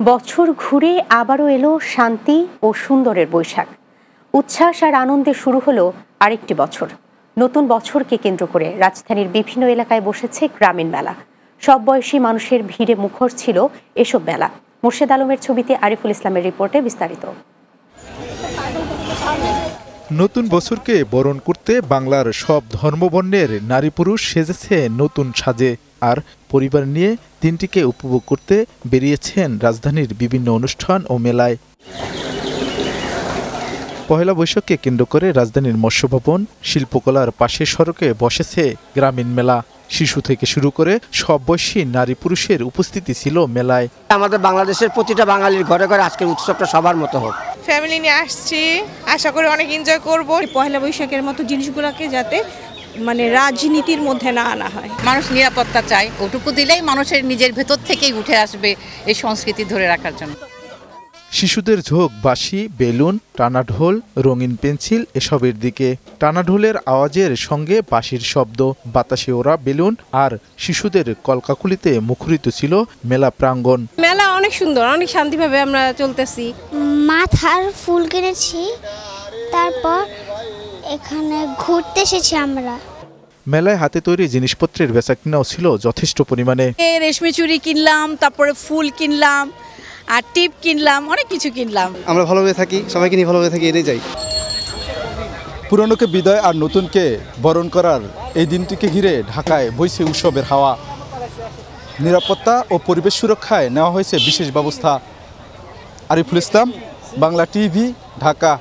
বছর ঘুরে আবারও এলো শান্তি ও সুন্দরের বৈশাখ। উচ্ছ্বাস আর আনন্দে শুরু হলো আরেকটি বছর। নতুন বছরকে কেন্দ্র করে রাজধানীর বিভিন্ন এলাকায় বসেছে গ্রামীণ মেলা। সব বয়সী মানুষের ভিড়ে মুখর ছিল এসব মেলা। মুর্শেদ আলমের ছবিতে আরিফুল ইসলামের রিপোর্টে বিস্তারিত। নতুন বছরকে বরণ করতে বাংলার সব ধর্মবর্ণের নারী পুরুষ সেজেছে নতুন সাজে, আর পরিবার নিয়ে দিনটিকে উপভোগ করতে বেরিয়েছেন রাজধানীর বিভিন্ন অনুষ্ঠান ও মেলায়। পহেলা বৈশাখকে কেন্দ্র করে রাজধানীর মৎস্য ভবন, শিল্পকলার পাশের সড়কে বসেছে গ্রামীণ মেলা। শিশু থেকে শুরু করে সব বয়সী নারী পুরুষের উপস্থিতি ছিল মেলায়। আমাদের বাংলাদেশের প্রতিটা বাঙালির ঘরে ঘরে আজকের উৎসবটা সবার মতো হোক। ফ্যামিলি নিয়ে আসছি, আশা করি অনেক এনজয় করব। পহেলা বৈশাখের মতো জিনিসগুলোকে যাতে রাজনীতির মধ্যে না আনা হয়। মানুষ নিরাপত্তা চায়, ওটুকু দিলেই মানুষের নিজের ভেতর থেকেই উঠে আসবে এই সংস্কৃতি ধরে রাখার জন্য। শিশুদের ঝোঁক বাঁশি, বেলুন, টানা ঢোল, রঙিন পেন্সিল এসবের দিকে। টানা ঢোলের আওয়াজের সঙ্গে বাঁশির শব্দ, বাতাসে ওড়া বেলুন আর শিশুদের কলকাকুলিতে মুখরিত ছিল মেলা প্রাঙ্গণ। মেলা অনেক সুন্দর, অনেক শান্তিভাবে আমরা চলতেছি। মাথার ফুল কিনেছি, তারপর এখানে ঘুরতে এসেছি আমরা। মেলায় হাতে তৈরি জিনিসপত্রের বেচাকেনাও ছিল যথেষ্ট পরিমাণে। রেশমি চুড়ি কিনলাম, তারপরে ফুল কিনলাম, আর টিপ কিনলাম, অনেক কিছু কিনলাম। আমরা ভালোভাবে থাকি, সবাইকে নিয়ে ভালোভাবে থাকি, এটাই যাই। পুরনোকে বিদায় আর নতুনকে বরণ করার এই দিনটিকে ঘিরে ঢাকায় বইছে উৎসবের হাওয়া। নিরাপত্তা ও পরিবেশ সুরক্ষায় নেওয়া হয়েছে বিশেষ ব্যবস্থা। আরিফুল ইসলাম, বাংলা টিভি, ঢাকা।